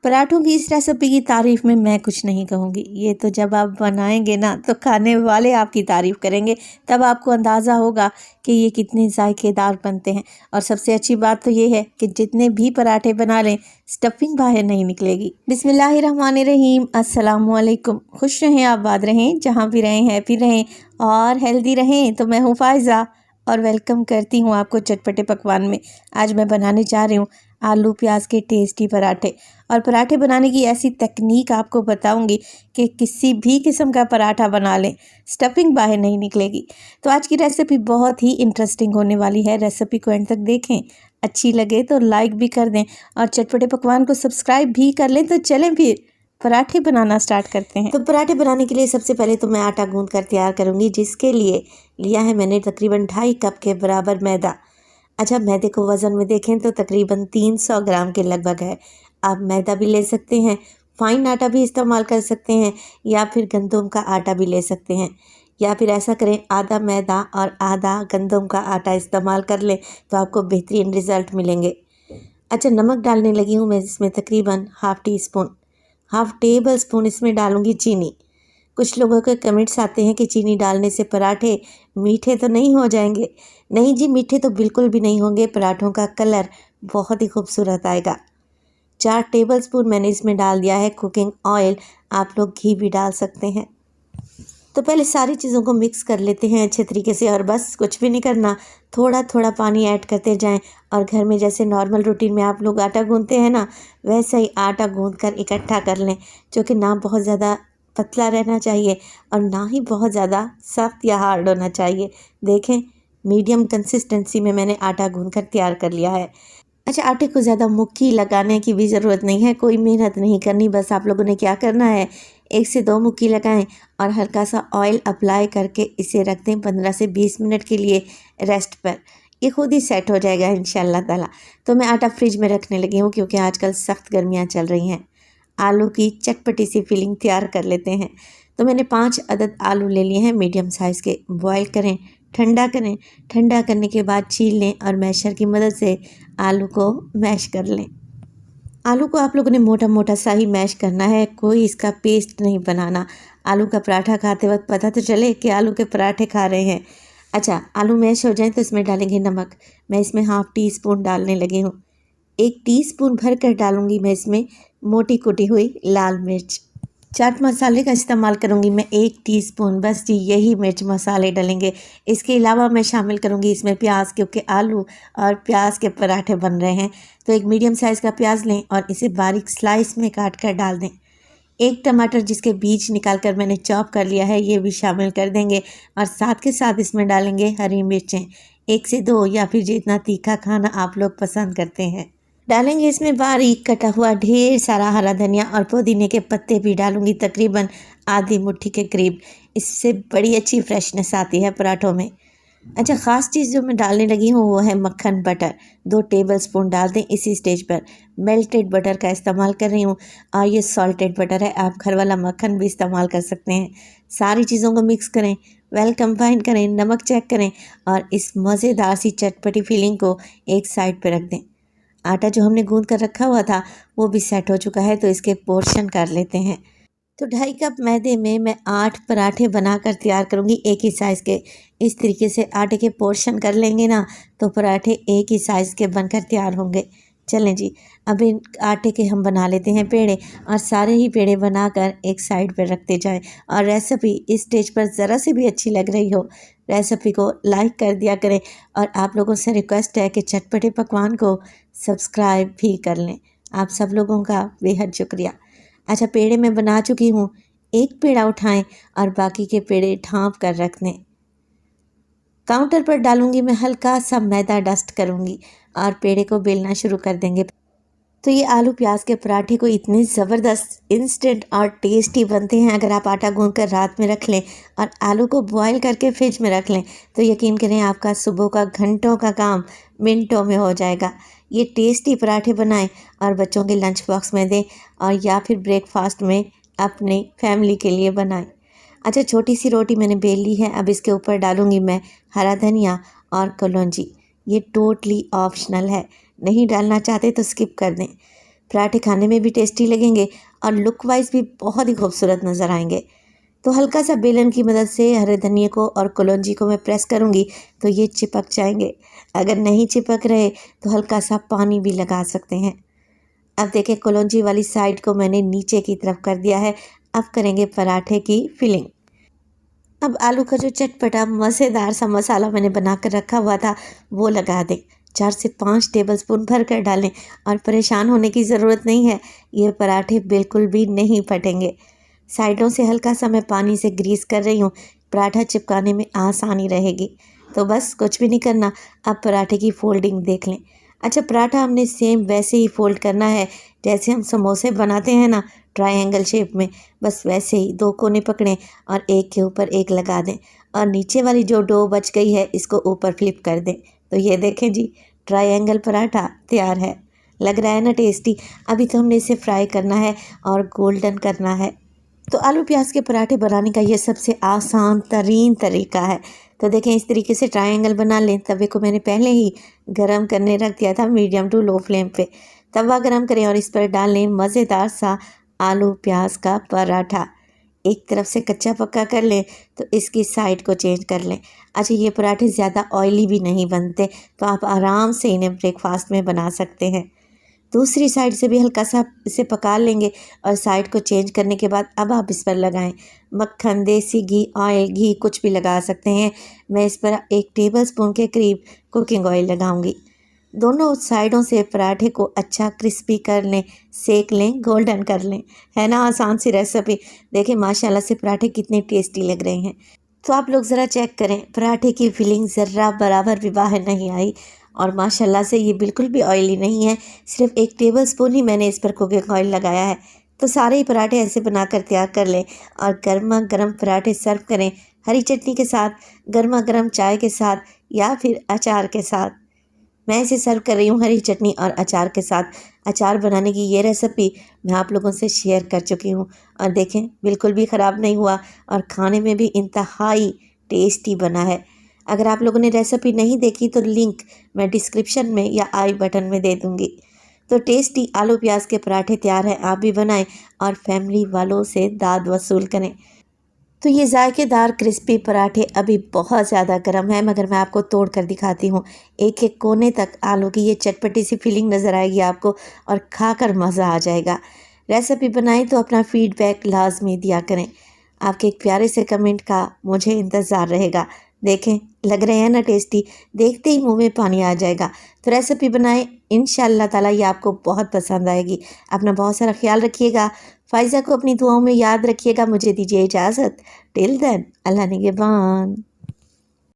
पराठों की इस रेसिपी की तारीफ़ में मैं कुछ नहीं कहूँगी। ये तो जब आप बनाएंगे ना तो खाने वाले आपकी तारीफ़ करेंगे, तब आपको अंदाज़ा होगा कि ये कितने ज़ायकेदार बनते हैं। और सबसे अच्छी बात तो ये है कि जितने भी पराठे बना लें, स्टफिंग बाहर नहीं निकलेगी। बिस्मिल्लाहिर्रहमानिर्रहीम, अस्सलामु अलैकुम। खुश रहें, आबाद रहें, जहाँ भी रहें हैप्पी रहें और हेल्दी रहें। तो मैं हूँ फ़ायज़ा और वेलकम करती हूँ आपको चटपटे पकवान में। आज मैं बनाने जा रही हूँ आलू प्याज के टेस्टी पराठे। और पराठे बनाने की ऐसी तकनीक आपको बताऊंगी कि किसी भी किस्म का पराठा बना लें, स्टफिंग बाहर नहीं निकलेगी। तो आज की रेसिपी बहुत ही इंटरेस्टिंग होने वाली है। रेसिपी को एंड तक देखें, अच्छी लगे तो लाइक भी कर दें और चटपटे पकवान को सब्सक्राइब भी कर लें। तो चलें फिर पराठे बनाना स्टार्ट करते हैं। तो पराठे बनाने के लिए सबसे पहले तो मैं आटा गूंद कर तैयार करूँगी, जिसके लिए लिया है मैंने तकरीबन 2.5 कप के बराबर मैदा। अच्छा, मैदे को वज़न में देखें तो तकरीबन 300 ग्राम के लगभग है। आप मैदा भी ले सकते हैं, फाइन आटा भी इस्तेमाल कर सकते हैं, या फिर गंदम का आटा भी ले सकते हैं, या फिर ऐसा करें आधा मैदा और आधा गंदम का आटा इस्तेमाल कर लें तो आपको बेहतरीन रिज़ल्ट मिलेंगे। अच्छा, नमक डालने लगी हूँ मैं इसमें तकरीबन हाफ़ टेबल स्पून इसमें डालूँगी चीनी। कुछ लोगों के कमेंट्स आते हैं कि चीनी डालने से पराठे मीठे तो नहीं हो जाएंगे। नहीं जी, मीठे तो बिल्कुल भी नहीं होंगे। पराठों का कलर बहुत ही खूबसूरत आएगा। 4 टेबलस्पून मैंने इसमें डाल दिया है कुकिंग ऑयल। आप लोग घी भी डाल सकते हैं। तो पहले सारी चीज़ों को मिक्स कर लेते हैं अच्छे तरीके से, और बस कुछ भी नहीं करना, थोड़ा थोड़ा पानी ऐड करते जाएं। और घर में जैसे नॉर्मल रूटीन में आप लोग आटा गूंथते हैं ना, वैसे ही आटा गूंथ कर इकट्ठा कर लें, जो कि ना बहुत ज़्यादा पतला रहना चाहिए और ना ही बहुत ज़्यादा सख्त या हार्ड होना चाहिए। देखें, मीडियम कंसिस्टेंसी में मैंने आटा गूंथ कर तैयार कर लिया है। अच्छा, आटे को ज़्यादा मुट्ठी लगाने की भी ज़रूरत नहीं है, कोई मेहनत नहीं करनी। बस आप लोगों ने क्या करना है, 1 से 2 मुट्ठी लगाएं और हल्का सा ऑयल अप्लाई करके इसे रख दें 15 से 20 मिनट के लिए रेस्ट पर। ये खुद ही सेट हो जाएगा इंशाल्लाह ताला। तो मैं आटा फ्रिज में रखने लगी हूँ, क्योंकि आजकल सख्त गर्मियाँ चल रही हैं। आलू की चटपटी सी फिलिंग तैयार कर लेते हैं। तो मैंने 5 अदद आलू ले लिए हैं मीडियम साइज़ के। बॉयल करें, ठंडा करें, ठंडा करने के बाद छील लें और मैशर की मदद से आलू को मैश कर लें। आलू को आप लोगों ने मोटा मोटा सा ही मैश करना है, कोई इसका पेस्ट नहीं बनाना। आलू का पराठा खाते वक्त पता तो चले कि आलू के पराठे खा रहे हैं। अच्छा, आलू मैश हो जाए तो इसमें डालेंगे नमक। मैं इसमें हाफ़ टी स्पून डालने लगी हूँ। 1 टीस्पून भर कर डालूँगी मैं इसमें मोटी कुटी हुई लाल मिर्च। चाट मसाले का इस्तेमाल करूँगी मैं 1 टीस्पून, बस जी यही मिर्च मसाले डलेंगे। इसके अलावा मैं शामिल करूँगी इसमें प्याज, क्योंकि आलू और प्याज के पराठे बन रहे हैं। तो एक मीडियम साइज़ का प्याज लें और इसे बारीक स्लाइस में काट कर डाल दें। 1 टमाटर जिसके बीज निकाल कर मैंने चॉप कर लिया है, ये भी शामिल कर देंगे। और साथ के साथ इसमें डालेंगे हरी मिर्चें, 1 से 2, या फिर जितना तीखा खाना आप लोग पसंद करते हैं। डालेंगे इसमें बारीक कटा हुआ ढेर सारा हरा धनिया, और पुदीने के पत्ते भी डालूंगी तकरीबन आधी मुट्ठी के करीब। इससे बड़ी अच्छी फ्रेशनेस आती है पराठों में। अच्छा, ख़ास चीज़ जो मैं डालने लगी हूँ वो है मक्खन बटर। 2 टेबलस्पून डाल दें इसी स्टेज पर। मेल्टेड बटर का इस्तेमाल कर रही हूँ और ये सॉल्टेड बटर है, आप घर वाला मक्खन भी इस्तेमाल कर सकते हैं। सारी चीज़ों को मिक्स करें, वेल कंबाइन करें, नमक चेक करें और इस मज़ेदार सी चटपटी फीलिंग को एक साइड पर रख दें। आटा जो हमने गूंद कर रखा हुआ था वो भी सेट हो चुका है, तो इसके पोर्शन कर लेते हैं। तो 2.5 कप मैदे में मैं 8 पराठे बनाकर तैयार करूँगी, एक ही साइज़ के। इस तरीके से आटे के पोर्शन कर लेंगे ना तो पराठे एक ही साइज़ के बनकर तैयार होंगे। चलें जी, अब इन आटे के हम बना लेते हैं पेड़े, और सारे ही पेड़े बनाकर एक साइड पर रखते जाएं। और रेसिपी इस स्टेज पर ज़रा सी भी अच्छी लग रही हो, रेसिपी को लाइक कर दिया करें। और आप लोगों से रिक्वेस्ट है कि चटपटे पकवान को सब्सक्राइब भी कर लें। आप सब लोगों का बेहद शुक्रिया। अच्छा, पेड़े मैं बना चुकी हूँ। एक पेड़ा उठाएं और बाकी के पेड़े ढाँप कर रख दें। काउंटर पर डालूंगी मैं हल्का सा मैदा डस्ट करूँगी और पेड़े को बेलना शुरू कर देंगे। तो ये आलू प्याज के पराठे को इतने ज़बरदस्त, इंस्टेंट और टेस्टी बनते हैं। अगर आप आटा गूंथ कर रात में रख लें और आलू को बॉईल करके फ्रिज में रख लें तो यकीन करें आपका सुबह का घंटों का काम मिनटों में हो जाएगा। ये टेस्टी पराठे बनाएं और बच्चों के लंच बॉक्स में दें, और या फिर ब्रेकफास्ट में अपनी फैमिली के लिए बनाएं। अच्छा, छोटी सी रोटी मैंने बेल ली है। अब इसके ऊपर डालूंगी मैं हरा धनिया और कलौंजी। ये टोटली ऑप्शनल है, नहीं डालना चाहते तो स्किप कर दें। पराठे खाने में भी टेस्टी लगेंगे और लुक वाइज भी बहुत ही खूबसूरत नज़र आएंगे। तो हल्का सा बेलन की मदद से हरे धनिए को और कलौंजी को मैं प्रेस करूँगी तो ये चिपक जाएंगे। अगर नहीं चिपक रहे तो हल्का सा पानी भी लगा सकते हैं। अब देखिए कलौंजी वाली साइड को मैंने नीचे की तरफ कर दिया है। अब करेंगे पराठे की फिलिंग। अब आलू का जो चटपटा मज़ेदार सा मसाला मैंने बना कर रखा हुआ था वो लगा दें। 4 से 5 टेबलस्पून भर कर डालें और परेशान होने की ज़रूरत नहीं है, ये पराठे बिल्कुल भी नहीं फटेंगे। साइडों से हल्का सा मैं पानी से ग्रीस कर रही हूँ, पराठा चिपकाने में आसानी रहेगी। तो बस कुछ भी नहीं करना। अब पराठे की फोल्डिंग देख लें। अच्छा, पराठा हमने सेम वैसे ही फोल्ड करना है जैसे हम समोसे बनाते हैं ना, ट्रायंगल शेप में। बस वैसे ही 2 कोने पकड़ें और एक के ऊपर एक लगा दें और नीचे वाली जो डो बच गई है इसको ऊपर फ्लिप कर दें। तो ये देखें जी, ट्रायंगल पराठा तैयार है। लग रहा है ना टेस्टी। अभी तो हमने इसे फ्राई करना है और गोल्डन करना है। तो आलू प्याज के पराठे बनाने का ये सबसे आसान तरीन तरीका है। तो देखें, इस तरीके से ट्रायंगल बना लें। तवे को मैंने पहले ही गरम करने रख दिया था मीडियम टू लो फ्लेम पे। तवा गरम करें और इस पर डाल लें मज़ेदार सा आलू प्याज का पराठा। एक तरफ से कच्चा पक्का कर लें तो इसकी साइड को चेंज कर लें। अच्छा, ये पराठे ज़्यादा ऑयली भी नहीं बनते, तो आप आराम से इन्हें ब्रेकफास्ट में बना सकते हैं। दूसरी साइड से भी हल्का सा इसे पका लेंगे और साइड को चेंज करने के बाद अब आप इस पर लगाएं मक्खन, देसी घी, ऑयल, घी कुछ भी लगा सकते हैं। मैं इस पर 1 टेबलस्पून के करीब कुकिंग ऑयल लगाऊंगी। दोनों साइडों से पराठे को अच्छा क्रिस्पी कर लें, सेक लें, गोल्डन कर लें। है ना आसान सी रेसिपी। देखें माशाल्लाह से पराठे कितने टेस्टी लग रहे हैं। तो आप लोग ज़रा चेक करें, पराठे की फिलिंग ज़र्रा बराबर भी बाहर नहीं आई और माशाल्लाह से ये बिल्कुल भी ऑयली नहीं है। सिर्फ 1 टेबलस्पून ही मैंने इस पर कुकिंग ऑयल लगाया है। तो सारे ही पराठे ऐसे बनाकर तैयार कर लें और गर्मा गर्म पराठे सर्व करें हरी चटनी के साथ, गर्मा गर्म चाय के साथ या फिर अचार के साथ। मैं इसे सर्व कर रही हूँ हरी चटनी और अचार के साथ। अचार बनाने की ये रेसिपी मैं आप लोगों से शेयर कर चुकी हूँ और देखें बिल्कुल भी ख़राब नहीं हुआ और खाने में भी इंतहाई टेस्टी बना है। अगर आप लोगों ने रेसिपी नहीं देखी तो लिंक मैं डिस्क्रिप्शन में या आई बटन में दे दूँगी। तो टेस्टी आलू प्याज के पराठे तैयार हैं, आप भी बनाएं और फैमिली वालों से दाद वसूल करें। तो ये जायकेदार क्रिस्पी पराठे अभी बहुत ज़्यादा गर्म है, मगर मैं आपको तोड़ कर दिखाती हूँ। एक एक कोने तक आलू की ये चटपटी सी फीलिंग नज़र आएगी आपको और खाकर मज़ा आ जाएगा। रेसिपी बनाएं तो अपना फीडबैक लाजमी दिया करें। आपके एक प्यारे से कमेंट का मुझे इंतज़ार रहेगा। देखें, लग रहे हैं ना टेस्टी, देखते ही मुंह में पानी आ जाएगा। तो रेसिपी बनाएं, इंशाअल्लाह ताला ये आपको बहुत पसंद आएगी। अपना बहुत सारा ख्याल रखिएगा। फ़ाइज़ा को अपनी दुआओं में याद रखिएगा। मुझे दीजिए इजाज़त। टिल देन, अल्लाह निगहबान।